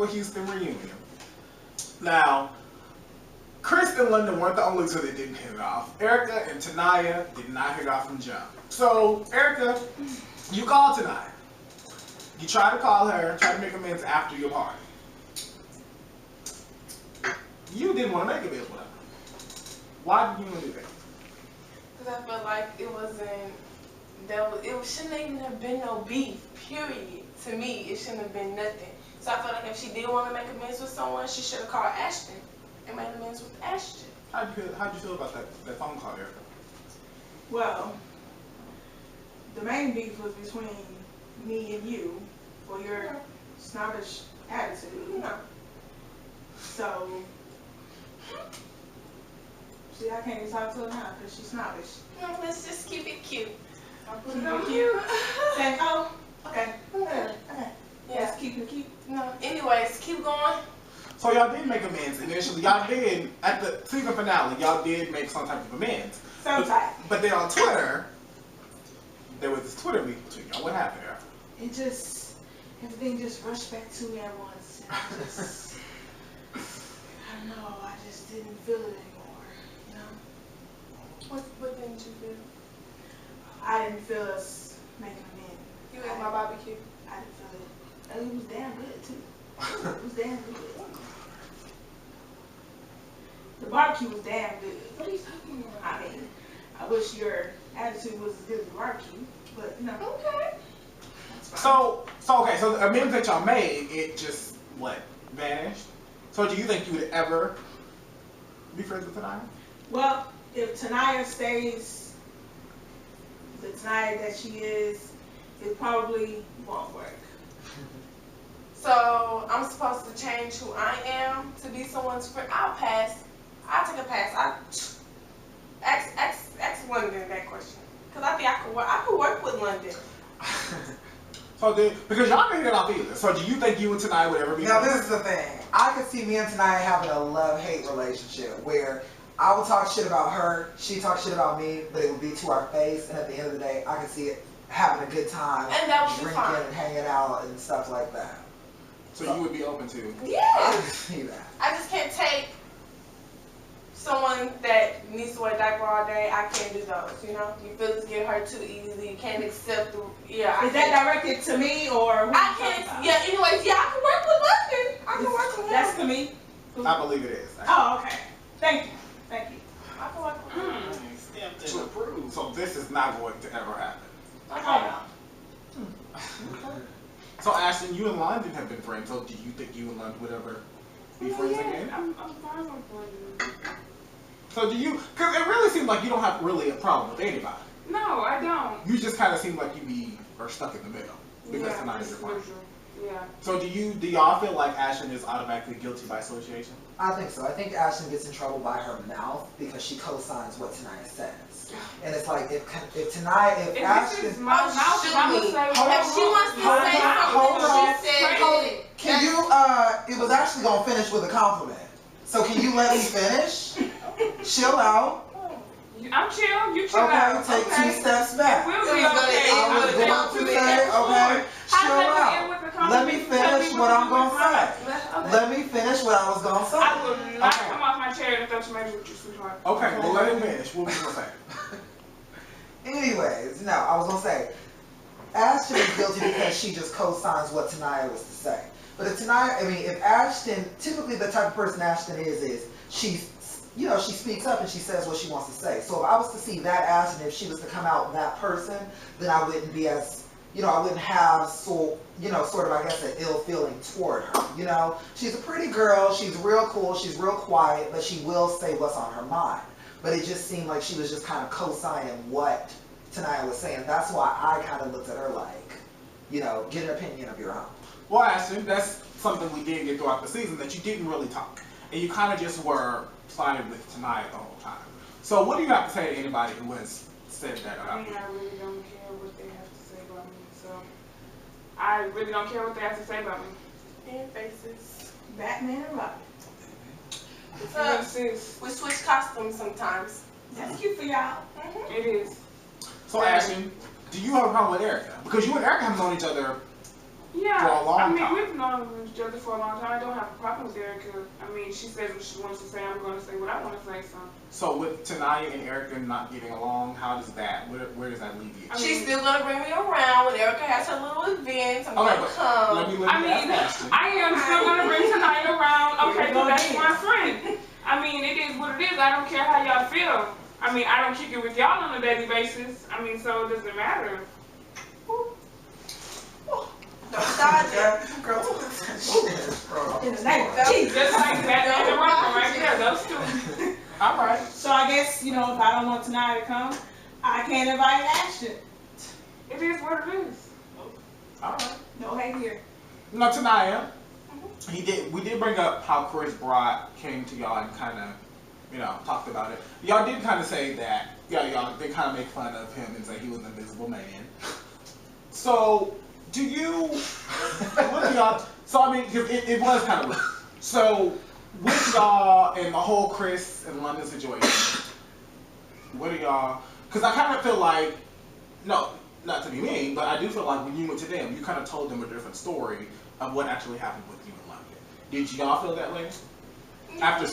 for Houston reunion. Now, Chris and London weren't the only two that didn't hit it off. Erica and Tanaya did not hit it off from jump. So, Erica, you called Tanaya. You tried to call her, tried to make amends after your party. You didn't want to make amends with her. Why did you want to do that? Because I felt like it wasn't, it shouldn't even have been no beef, period. To me, it shouldn't have been nothing. So I felt like if she did want to make amends with someone, she should have called Ashton and made amends with Ashton. How'd you feel about that phone call, Erica? Well, the main beef was between me and you for your snobbish attitude. No. So, see, I can't even talk to her now because she's snobbish. No, let's just keep it cute. I'll put it on cute. Saying, oh, okay. Okay. Yeah. Let's keep it cute. No. Anyways, keep going. So y'all did make amends initially. Y'all did, at the season finale, y'all did make some type of amends. Some type. But then on Twitter, there was this Twitter beef between y'all. What happened there? It just, everything just rushed back to me at once. And I just, I don't know, I just didn't feel it anymore, you know? What didn't you feel? I didn't feel us making amends. You ate my barbecue. I didn't feel it. And it was damn good, too. It was damn good. The barbecue was damn good. What are you talking about? I mean, I wish your attitude was as good as the barbecue, but you know. Okay. So the amends that y'all made, it just, vanished? So do you think you would ever be friends with Tanaya? Well, if Tanaya stays the Tanaya that she is, it probably won't work. So I'm supposed to change who I am to be someone's friend. I'll pass. I'll take a pass. Ask London that question. Because I think I could work with London. Because y'all didn't hit it off either. So do you think you and Tanaya would ever be Now friends? this is the thing. I could see me and Tanaya having a love-hate relationship where I would talk shit about her, she talk shit about me, but it would be to our face, and at the end of the day, I could see it having a good time, And that would be drinking fine. and hanging out and stuff like that. So you would be open to? Yeah. I could see that. I just can't take someone that needs to wear a diaper all day. I can't do those, you know? Your feelings get hurt too easily. You can't accept the, Is that directed to me or who I can't, anyways, I can work with London. I can work with That's London. to me? I believe it is. Oh, okay. Thank you. Thank you. I can work with London. To approve. So this is not going to ever happen. Okay. So Ashton, you and London have been friends. So do you think you and London would ever be friends again? I'm fine with London. So do you? Because it really seems like you don't have really a problem with anybody. No, I don't. You just kind of seem like you are stuck in the middle because Tanaya is your friend. Yeah. So do y'all feel like Ashton is automatically guilty by association? I think so. I think Ashton gets in trouble by her mouth because she co-signs what Tanaya says. And it's like, if Ashton... This is my mouth, I would say, If she wants to say something, she said, hold it. Can you, it was actually going to finish with a compliment. So can you let me finish? Chill out. I'm chill, you chill out. Okay, take 2 steps back. We'll It be was okay. I was going to say, okay, chill out. Let me finish what I'm going to say. Let me finish what I was going to say. I will not come off my chair and throw tomatoes with you, sweetheart. Okay, well let him finish. What were you gonna say? Anyways, no, I was going to say, Ashton is guilty because she just co-signs what Tanaya was to say. But if Ashton, typically the type of person Ashton is she speaks up and she says what she wants to say. So if I was to see that Ashton, if she was to come out that person, then I wouldn't be as, I wouldn't have sort of, I guess, an ill feeling toward her. She's a pretty girl, she's real cool, she's real quiet, but she will say what's on her mind. But it just seemed like she was just kind of co-signing what Tanaya was saying. That's why I kind of looked at her like, get an opinion of your own. Well, Ashton, that's something we did get throughout the season, that you didn't really talk. And you kind of just were siding with Tanaya the whole time. So what do you have to say to anybody who has said that about I you? mean, I really don't care what they have to say about me. So I really don't care what they have to say about me. And faces. Batman and Robin. We switch costumes sometimes. That's cute for y'all. It is. So Ashton, do you have a problem with Erica? Because you and Erica have known each other Yeah, for a long I mean, time. we've known each other for a long time. I don't have a problem with Erica. I mean, she says what she wants to say. I'm going to say what I want to say. So with Tanaya and Erica not getting along, how does that? Where does that leave you? She's still gonna bring me around when Erica has her little events. I'm gonna come. Let me ask I am still going to bring Tanaya around. Okay, so that's my friend. I mean, it is what it is. I don't care how y'all feel. I mean, I don't kick it with y'all on a daily basis. I mean, so it doesn't matter. Don't start there. Girl, In the name of Jesus. Just like that in the room right there, those two. All right. So I guess, if I don't want Tanaya to come, I can't invite Ashton. It is what it is. All right. No hate here. No, Tanaya. We did bring up how Chris Broad came to y'all and kind of, talked about it. Y'all did kind of say that, y'all did kind of make fun of him and say he was an invisible man. So, what do y'all, so I mean, it was kind of weird. So, with y'all and the whole Chris and London situation, what do y'all, because I kind of feel like, no, not to be mean, but I do feel like when you went to them, you kind of told them a different story of what actually happened with you in London. Did y'all feel that way? After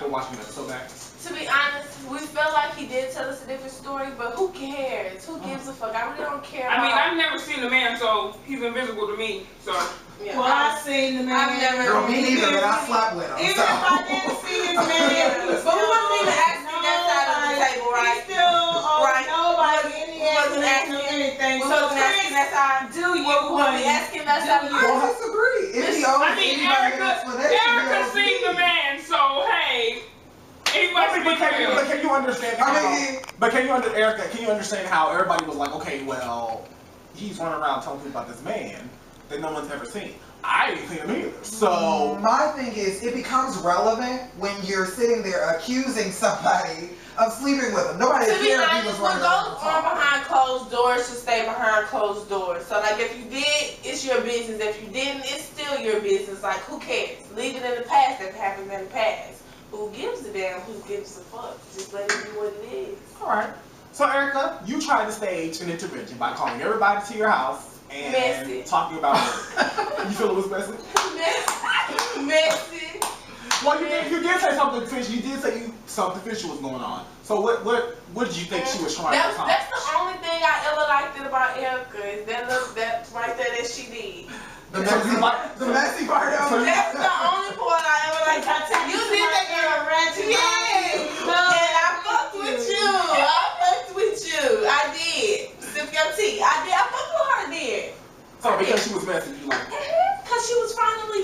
watching the episode back? To be honest, we felt like he did tell us a different story, but who cares? Who gives a fuck? I really don't care. I mean, I've never seen the man, so he's invisible to me. So. Yeah, well, I've seen the man. I've never. Girl, me neither, but I slept with him. Even if I didn't see his man, but we wasn't even asking that side of the table, right? He still owes nobody any wasn't explanation asking or anything. We So wasn't asking that side. do you? We wasn't asking that side. I disagree. If he owes I mean, anybody an explanation, Erica seen the man, so hey. But can you understand how? Erica, can you understand how everybody was like, okay, well, he's running around telling people about this man that no one's ever seen. I didn't see him either. So my thing is, it becomes relevant when you're sitting there accusing somebody of sleeping with him. Nobody To be cares if he honest, was what running around goes on behind closed doors should stay behind closed doors. So, like, if you did, it's your business. If you didn't, it's still your business. Like, who cares? Leave it in the past if it happened in the past. Who gives a damn? Who gives a fuck? Just let it be what it is. all right. So Erica, you tried to stage an intervention by calling everybody to your house and Messy. talking about it. You feel it was messy? Messy. Well, you did say something fishy. You did say something fishy was going on. So what did you think she was trying to accomplish? That's the only thing I ever liked about Erica is that right there that she did. The messy part of it. That's the only part I ever liked. You did that girl ratchet. Yeah. And I fucked with you. I did. Sip your tea. I fucked with her there. So because she was messy, you like Because she was finally,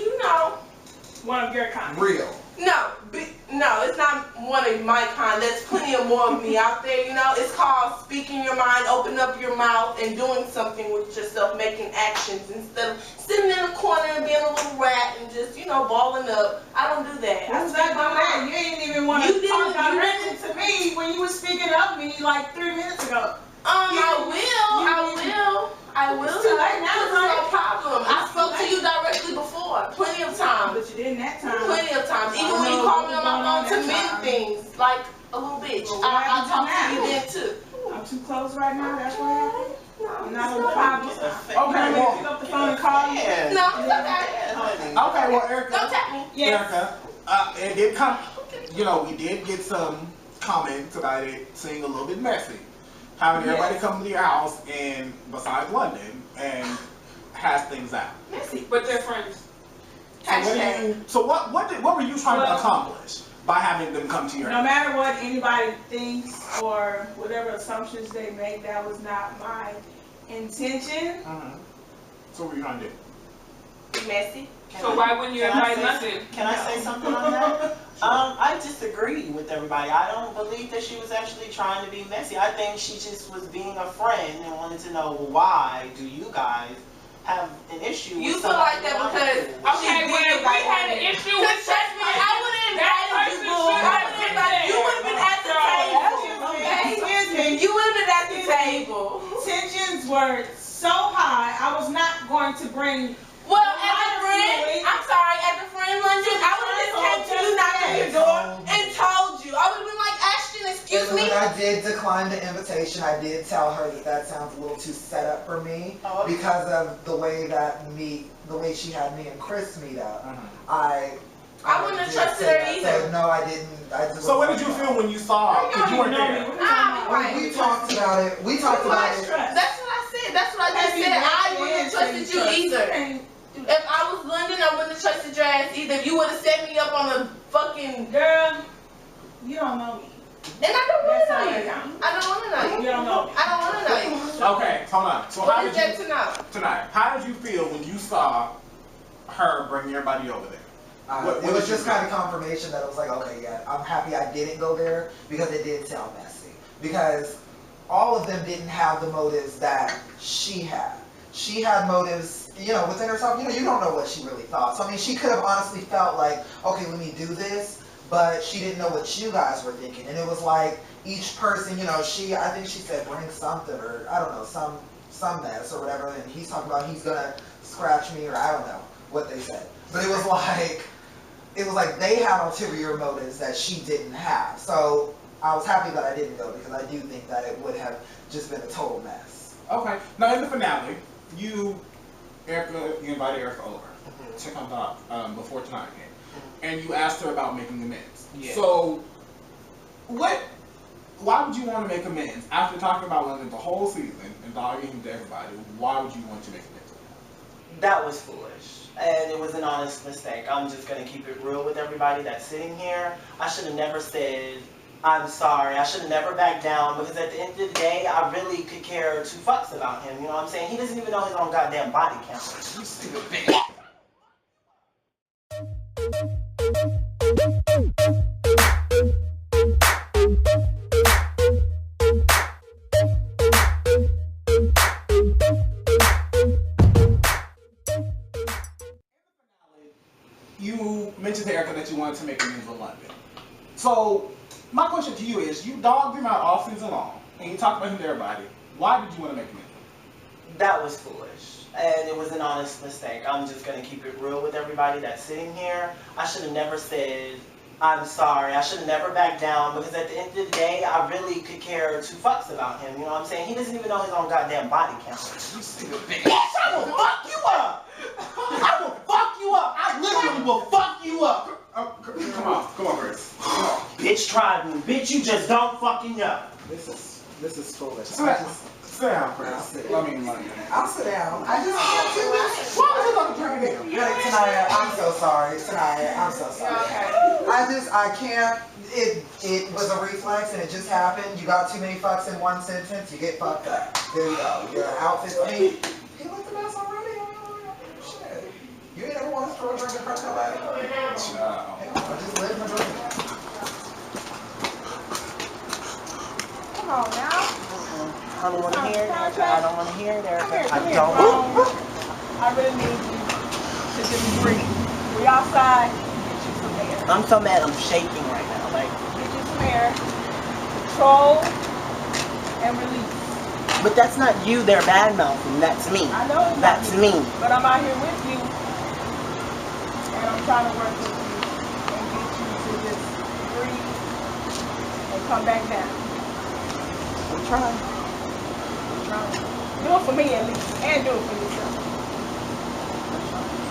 one of your kind. Real. No, it's not one of my kind. There's plenty of more of me out there, It's called speaking your mind, open up your mouth, and doing something with yourself, making actions instead of sitting in a corner and being a little rat and just, balling up. I don't do that. I speak my mind. You ain't even want to talk directly to me when you were speaking of me like 3 minutes ago. I will. It's too late now, There's no problem. I spoke to you directly before, plenty of times. But you didn't that time. Plenty of times. Even when you called me on my phone to many things, like a little bitch. Well, I talked to you then too. I'm too close right now. That's what happened. I'm not on the problem. okay, well, pick up the phone and call you. No, it's okay. okay, well, Erica. Don't tap me. Yes. Erica, it did come. We did get some comments about it seeming a little bit messy. Having everybody come to your house and besides London and hash things out. Messy. But they're friends. So what were you trying to accomplish by having them come to your No house? matter what anybody thinks or whatever assumptions they make, that was not my intention. Mm-hmm. So what were you trying to do? Messy. So why wouldn't you invite nothing? Can I say something on that? I disagree with everybody. I don't believe that she was actually trying to be messy. I think she just was being a friend and wanted to know, why do you guys have an issue with You feel like that because Okay, well, if we had an issue with trust me, I would have invited you. You would have been at the table. Excuse me. You would have been at the table. Tensions were so high, I was not going to bring. Well, as a friend, I'm sorry, as a friend, London, I would have just came to you, knocked on your door, and told you. I would have been like, Ashton, excuse with me? When I did decline the invitation, I did tell her that that sounds a little too set up for me because of the way she had me and Chris meet up. I wouldn't have trusted her either. So, no, I didn't. So what did you feel when you saw her? Because you weren't there. We talked about it. We talked about it. That's what I said. That's what I just said. I wouldn't have trusted you either. If I was London, I wouldn't have trusted your ass either. If you would have set me up on a fucking... Girl, you don't know me. And I don't want to know you. I don't want to know you. You don't know me. I don't want to know you. Okay, hold on. So What is that to know? Tonight, how did you feel when you saw her bring everybody over there? It was just kind of confirmation that it was like, okay, yeah, I'm happy I didn't go there because it did sound messy. Because all of them didn't have the motives that she had. She had motives, within herself. You don't know what she really thought. So, I mean, she could have honestly felt like, okay, let me do this, but she didn't know what you guys were thinking. And it was like each person, I think she said bring something or, I don't know, some mess or whatever. And he's talking about he's going to scratch me or I don't know what they said. But it was like they had ulterior motives that she didn't have. So I was happy that I didn't go because I do think that it would have just been a total mess. Okay. Now in the finale, you invited Erica over to come talk before tonight came, and you asked her about making amends. Yeah. So, why would you want to make amends after talking about London the whole season and dogging him to everybody? Why would you want to make amends? That was foolish, and it was an honest mistake. I'm just gonna keep it real with everybody that's sitting here. I should have never said I'm sorry. I should have never backed down because at the end of the day, I really could care two fucks about him. You know what I'm saying? He doesn't even know his own goddamn body count. You stupid bitch. You mentioned to Erica that you wanted to make amends with London. So, my question to you is, you dogged him out all season long, and you talked about him to everybody. Why did you want to make amends? That was foolish, and it was an honest mistake. I'm just gonna keep it real with everybody that's sitting here. I should have never said I'm sorry. I should have never backed down because at the end of the day, I really could care two fucks about him. You know what I'm saying? He doesn't even know his own goddamn body count. You stupid bitch. I will fuck you up. I will fuck you up. I literally will fuck you up. Come on, Chris. Come on. Bitch tried me. Bitch, you just don't fucking know. This is foolish. Sit down, Chris. I'll sit down. I'll sit down. I just can't do this. Why would you let me drink it in? Tanaya, I'm so sorry. Tanaya, I'm so sorry. I can't. It was a reflex and it just happened. You got too many fucks in one sentence, you get fucked up. There you go. Your outfit. I mean, he looked a mess already. Shit. You ain't ever want to throw a drink in front of nobody? Just let him drink. Come on now. I don't want to hear it, Erica. I don't want to hear it, Erica. I don't. I really need you to just breathe. We outside. Get you some air. I'm so mad. I'm shaking right now. Like, Get you some air. Control and release. but that's not you. They're bad mouthing. That's me. I know it's That's not me. you, but I'm out here with you, and I'm trying to work with you and get you to just breathe and come back down. I'm trying. Do it for me at least, and do it for yourself.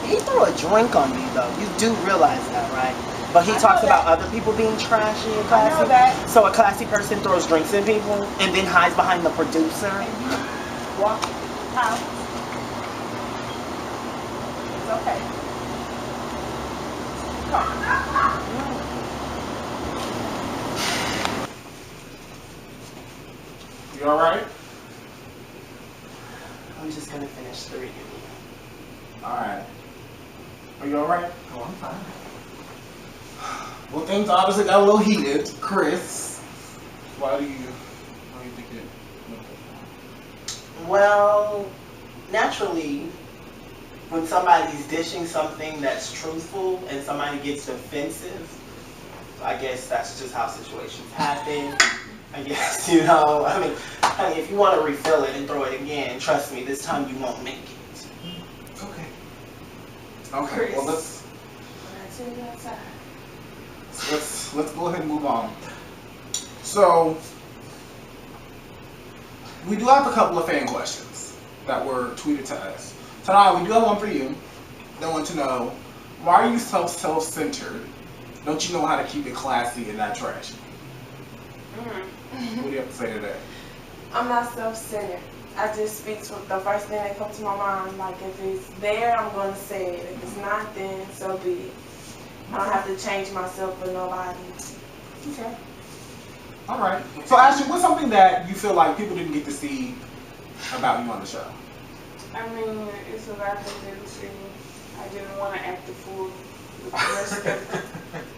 He threw a drink on me though. You do realize that, right? But he talks about other people being trashy and classy. I know that. So a classy person throws drinks at people and then hides behind the producer. And you walk out. It's okay. Come on. You alright? I'm just gonna finish 3. Alright. Are you alright? Oh, I'm fine. Well, things obviously got a little heated. Chris, why do you think it went this wrong? Well, naturally, when somebody's dishing something that's truthful and somebody gets defensive, I guess that's just how situations happen. I guess, I mean, honey, if you want to refill it and throw it again, trust me, this time you won't make it. Okay. Okay, well let's go ahead and move on. So, we do have a couple of fan questions that were tweeted to us. Tonight, we do have one for you. They want to know, why are you so self-centered? Don't you know how to keep it classy and not trashy? What do you have to say to that? I'm not self-centered. I just speak to the first thing that comes to my mind. Like, if it's there, I'm going to say it. If it's not, then so be it. I don't have to change myself for nobody. Okay. All right. So, Ashley, what's something that you feel like people didn't get to see about you on the show? I mean, it's a lot they didn't see. I didn't want to act the fool with the rest of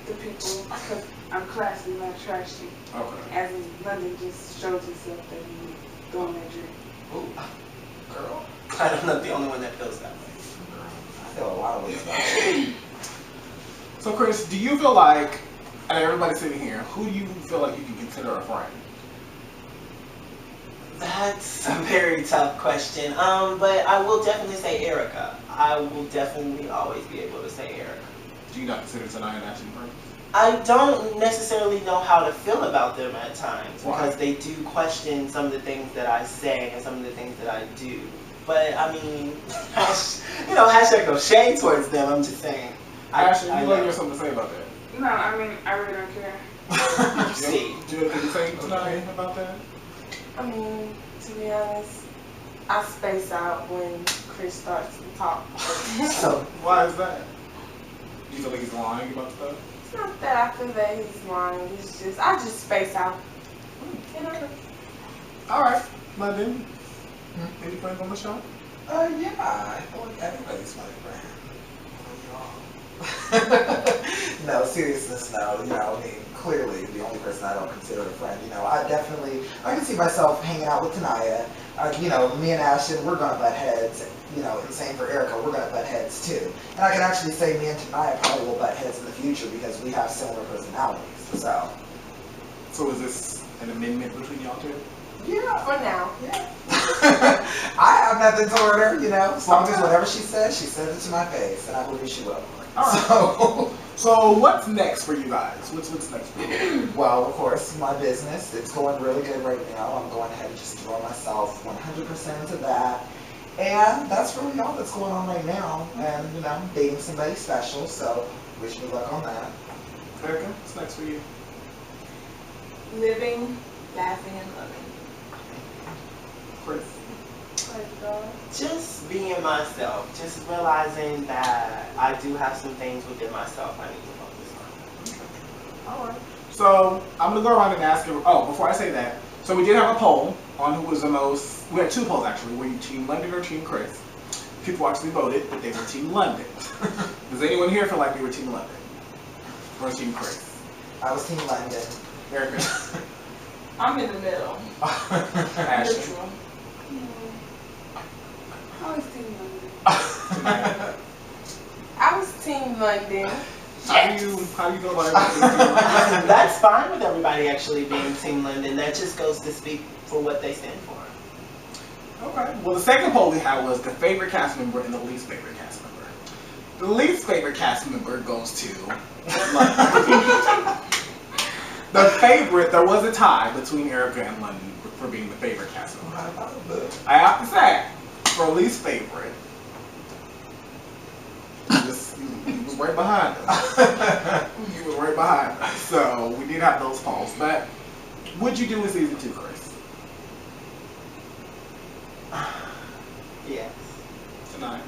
the people because I'm classy, not trashy. Okay. As in London just shows himself that he's doing that drink. Ooh, girl. I'm not the only one that feels that way. I feel a lot of ways about it. So, Chris, do you feel like, and everybody sitting here, who do you feel like you can consider a friend? That's a very tough question. But I will definitely say Erica. I will definitely always be able to say Erica. Do you not consider Tanaya and Ashley friends? I don't necessarily know how to feel about them at times Why? because they do question some of the things that I say and some of the things that I do. But I mean, hashtag no shade towards them. I'm just saying. Ashley, I you know. have something to say about that? No, I mean, I really don't care. See. Do you have anything to say tonight about that? I mean, to be honest, I space out when Chris starts to talk. So Why is that? Do you feel like he's lying about stuff? It's not that I feel that he's lying. It's just, I just space out. You know? All right, London. Any friends on the show? Yeah, I feel like everybody's my friend. No, seriousness, no. I mean, clearly, the only person I don't consider a friend. I can see myself hanging out with Tanaya. Me and Ashton, we're gonna butt heads. And same for Erica, we're gonna butt heads too. And I can actually say me and Tanaya probably will butt heads in the future because we have similar personalities. So is this an amendment between y'all two? Yeah. For now. Yeah. I have nothing toward her, as long as whatever she says it to my face, and I believe she will. All right. So what's next for you guys? What's next for you? Well, of course, my business, it's going really good right now. I'm going ahead and just throw myself 100% into that. And that's really all that's going on right now. And, dating somebody special, so wish me luck on that. Erica, what's next for you? Living, laughing, and loving. Chris? just being myself, just realizing that I do have some things within myself I need to focus on. All right. So I'm gonna go around and ask you. Oh, before I say that, so we did have a poll on who was the most. We had two polls actually. Were you Team London or Team Chris? People actually voted that they were Team London. Does anyone here feel like they were Team London or Team Chris? I was Team London. Erica. I'm in the middle. Ashley. Neutral. I was Team London. I was Team London. How do you feel about everything Team London? That's fine with everybody actually being Team London. That just goes to speak for what they stand for. Okay. Well, the second poll we had was the favorite cast member and the least favorite cast member. The least favorite cast member goes to London. The favorite, there was a tie between Erica and London for being the favorite cast member. I have to say, for least favorite, you was right behind us. You was right behind us. So we did have those polls. But what'd you do in season 2, Chris? Yes. Tonight,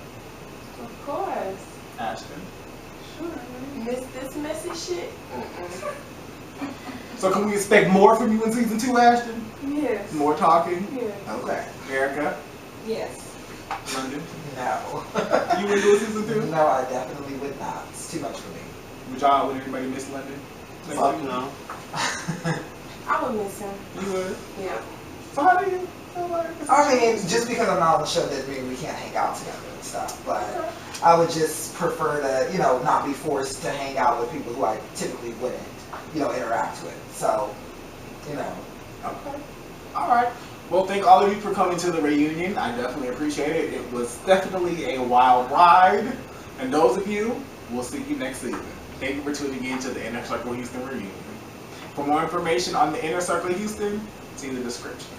Of course. Ashton. Sure. Miss this messy shit? So can we expect more from you in season 2, Ashton? Yes. More talking? Yes. Okay. Erica? Yes. London? No. You would do a season 2? No, I definitely would not. It's too much for me. Would anybody miss London? Fuck no. I would miss him. You would? Yeah. So how do you feel like I mean, just because I'm not on the show doesn't mean we can't hang out together and stuff. But I would just prefer to, not be forced to hang out with people who I typically wouldn't, interact with. So, Okay. All right. Well, thank all of you for coming to the reunion. I definitely appreciate it. It was definitely a wild ride. And those of you, we'll see you next season. Thank you for tuning in to the Inner Circle Houston reunion. For more information on the Inner Circle of Houston, see the description.